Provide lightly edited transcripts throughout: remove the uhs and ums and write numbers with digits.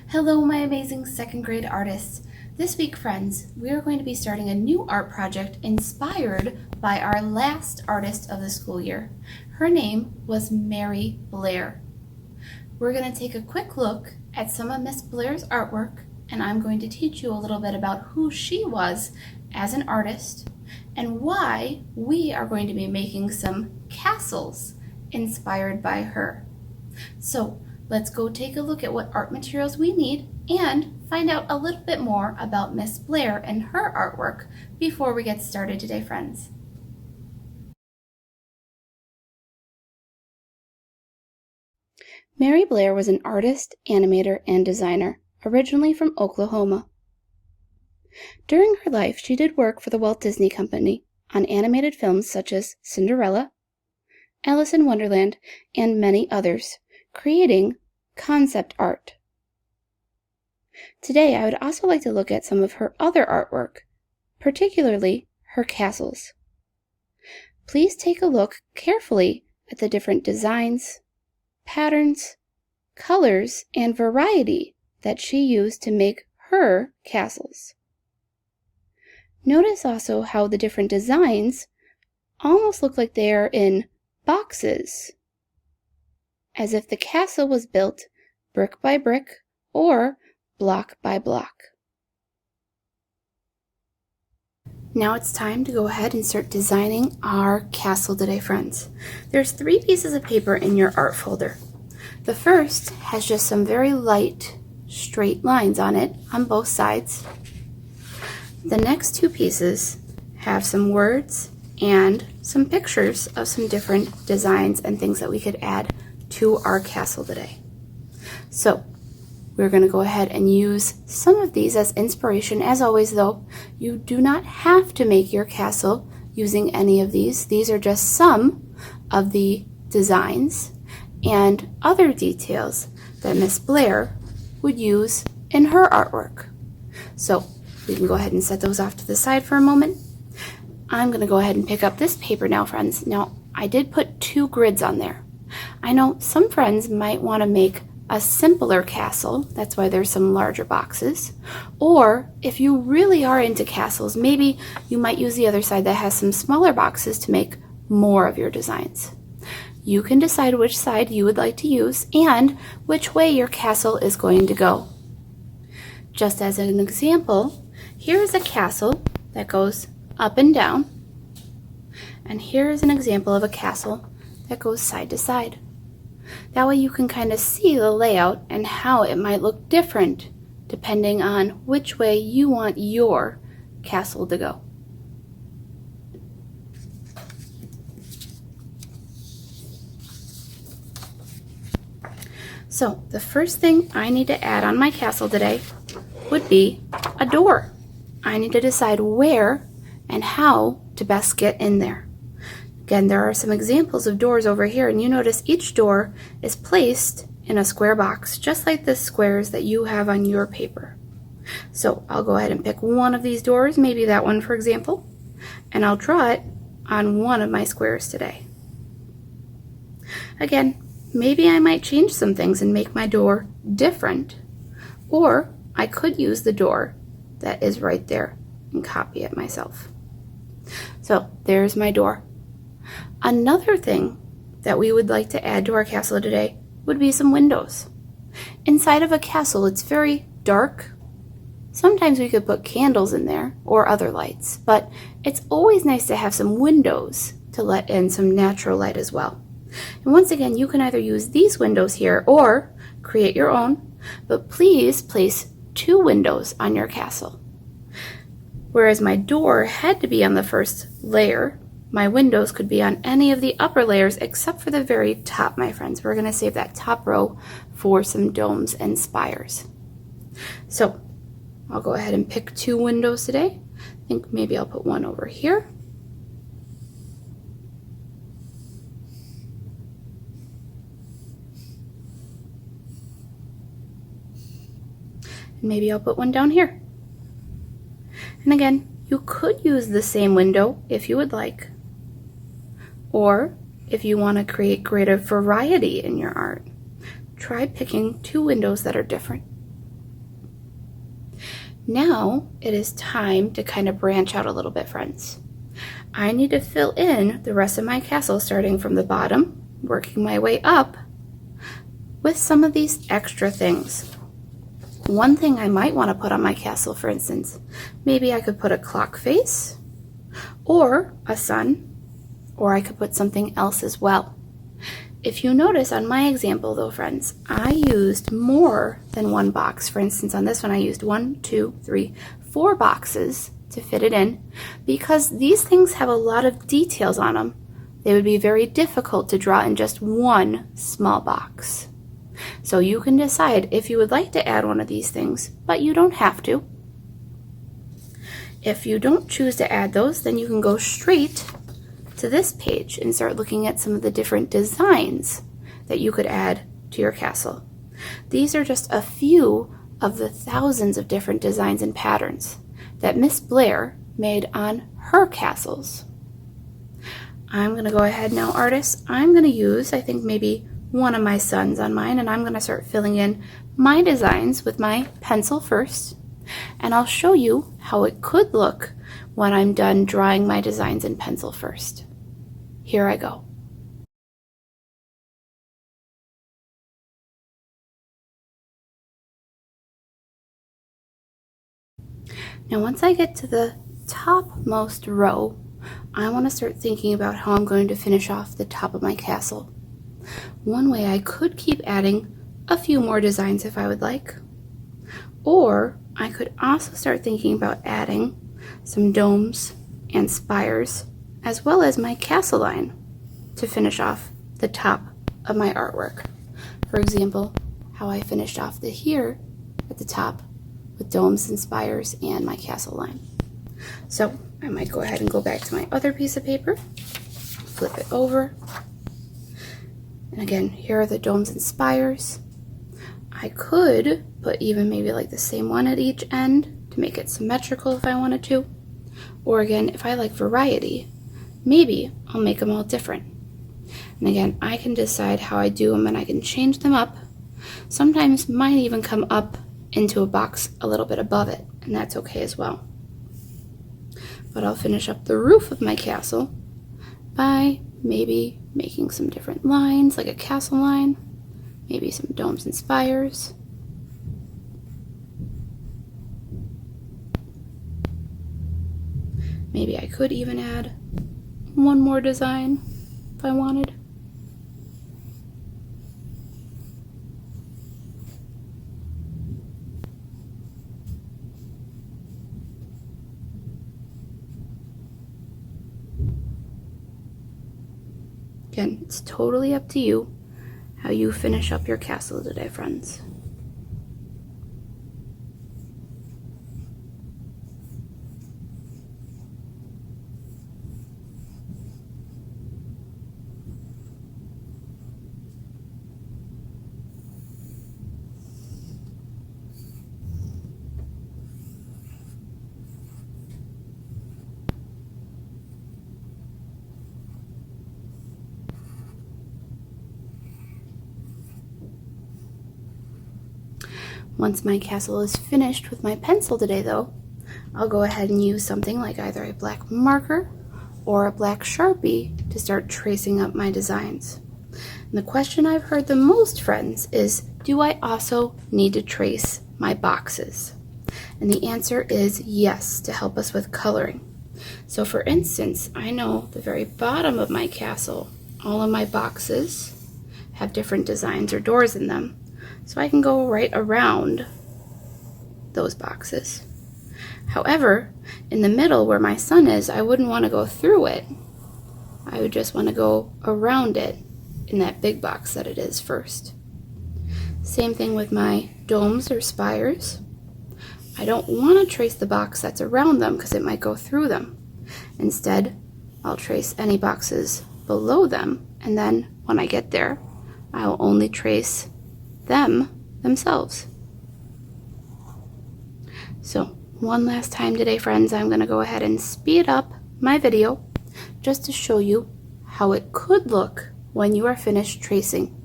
Hello, my amazing second grade artists. This week, friends, we are going to be starting a new art project inspired by our last artist of the school year. Her name was Mary Blair. We're going to take a quick look at some of Miss Blair's artwork, and I'm going to teach you a little bit about who she was as an artist and why we are going to be making some castles inspired by her. So let's go take a look at what art materials we need and find out a little bit more about Miss Blair and her artwork before we get started today, friends. Mary Blair was an artist, animator, and designer, originally from Oklahoma. During her life, she did work for the Walt Disney Company on animated films such as Cinderella, Alice in Wonderland, and many others, creating concept art. Today, I would also like to look at some of her other artwork, particularly her castles. Please take a look carefully at the different designs, patterns, colors, and variety that she used to make her castles. Notice also how the different designs almost look like they are in boxes, as if the castle was built brick by brick or block by block. Now it's time to go ahead and start designing our castle today, friends. There's 3 pieces of paper in your art folder. The first has just some very light, straight lines on it on both sides. The next 2 pieces have some words and some pictures of some different designs and things that we could add to our castle today. So we're going to go ahead and use some of these as inspiration. As always, though, you do not have to make your castle using any of these. These are just some of the designs and other details that Miss Blair would use in her artwork. So we can go ahead and set those off to the side for a moment. I'm going to go ahead and pick up this paper now, friends. Now, I did put 2 grids on there. I know some friends might want to make a simpler castle. That's why there's some larger boxes. Or if you really are into castles, maybe you might use the other side that has some smaller boxes to make more of your designs. You can decide which side you would like to use and which way your castle is going to go. Just as an example, here is a castle that goes up and down, and here is an example of a castle that goes side to side. That way you can kind of see the layout and how it might look different depending on which way you want your castle to go. So the first thing I need to add on my castle today would be a door. I need to decide where and how to best get in there. Again, there are some examples of doors over here, and you notice each door is placed in a square box, just like the squares that you have on your paper. So I'll go ahead and pick one of these doors, maybe that one for example, and I'll draw it on one of my squares today. Again, maybe I might change some things and make my door different, or I could use the door that is right there and copy it myself. So there's my door. Another thing that we would like to add to our castle today would be some windows. Inside of a castle, it's very dark. Sometimes we could put candles in there or other lights, but it's always nice to have some windows to let in some natural light as well. And once again, you can either use these windows here or create your own, but please place 2 windows on your castle. Whereas my door had to be on the first layer, my windows could be on any of the upper layers except for the very top, my friends. We're going to save that top row for some domes and spires. So I'll go ahead and pick 2 windows today. I think maybe I'll put one over here. And maybe I'll put one down here. And again, you could use the same window if you would like, or if you want to create greater variety in your art, try picking 2 windows that are different. Now it is time to kind of branch out a little bit, friends. I need to fill in the rest of my castle starting from the bottom, working my way up with some of these extra things. One thing I might want to put on my castle, for instance, maybe I could put a clock face or a sun, or I could put something else as well. If you notice on my example though, friends, I used more than one box. For instance, on this one I used 1, 2, 3, 4 boxes to fit it in because these things have a lot of details on them. They would be very difficult to draw in just one small box. So you can decide if you would like to add one of these things, but you don't have to. If you don't choose to add those, then you can go straight to this page and start looking at some of the different designs that you could add to your castle. These are just a few of the thousands of different designs and patterns that Miss Blair made on her castles. I'm going to go ahead now, artists. I'm going to use, I think, maybe one of my suns on mine, and I'm going to start filling in my designs with my pencil first, and I'll show you how it could look when I'm done drawing my designs in pencil first. Here I go. Now once I get to the topmost row, I want to start thinking about how I'm going to finish off the top of my castle. One way I could keep adding a few more designs if I would like, or I could also start thinking about adding some domes and spires as well as my castle line to finish off the top of my artwork. For example, how I finished off the here at the top with domes and spires and my castle line. So I might go ahead and go back to my other piece of paper, flip it over, and again, here are the domes and spires. I could put even maybe like the same one at each end to make it symmetrical if I wanted to. Or again, if I like variety, maybe I'll make them all different. And again, I can decide how I do them and I can change them up. Sometimes mine even come up into a box a little bit above it, and that's okay as well. But I'll finish up the roof of my castle by maybe making some different lines, like a castle line, maybe some domes and spires. Maybe I could even add one more design if I wanted. Again, it's totally up to you how you finish up your castle today, friends. Once my castle is finished with my pencil today though, I'll go ahead and use something like either a black marker or a black Sharpie to start tracing up my designs. And the question I've heard the most, friends, is do I also need to trace my boxes? And the answer is yes, to help us with coloring. So for instance, I know the very bottom of my castle, all of my boxes have different designs or doors in them. So I can go right around those boxes. However, in the middle where my sun is, I wouldn't want to go through it. I would just want to go around it in that big box that it is first. Same thing with my domes or spires. I don't want to trace the box that's around them because it might go through them. Instead, I'll trace any boxes below them, and then when I get there, I'll only trace themselves. So one last time today, friends, I'm going to go ahead and speed up my video just to show you how it could look when you are finished tracing.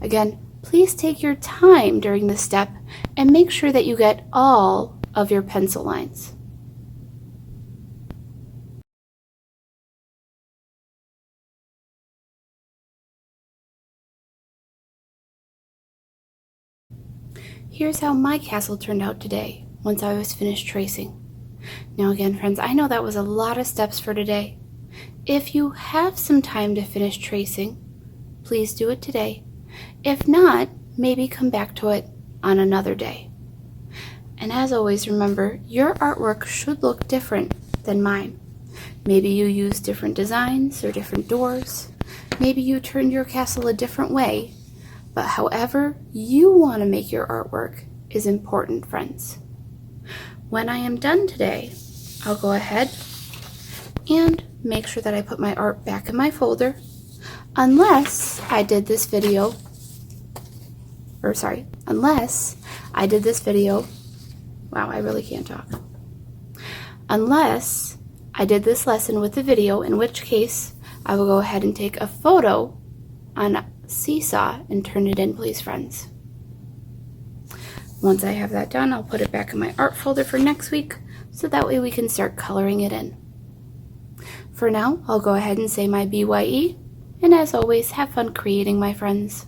Again, please take your time during this step and make sure that you get all of your pencil lines. Here's how my castle turned out today once I was finished tracing. Now again, friends, I know that was a lot of steps for today. If you have some time to finish tracing, please do it today. If not, maybe come back to it on another day. And as always, remember, your artwork should look different than mine. Maybe you use different designs or different doors. Maybe you turned your castle a different way. But however you want to make your artwork is important, friends. When I am done today, I'll go ahead and make sure that I put my art back in my folder, unless I did this video, wow, I really can't talk. Unless I did this lesson with the video, in which case I will go ahead and take a photo on Seesaw and turn it in, please, friends. Once I have that done, I'll put it back in my art folder for next week, so that way we can start coloring it in. For now, I'll go ahead and say my BYE, and as always, have fun creating, my friends.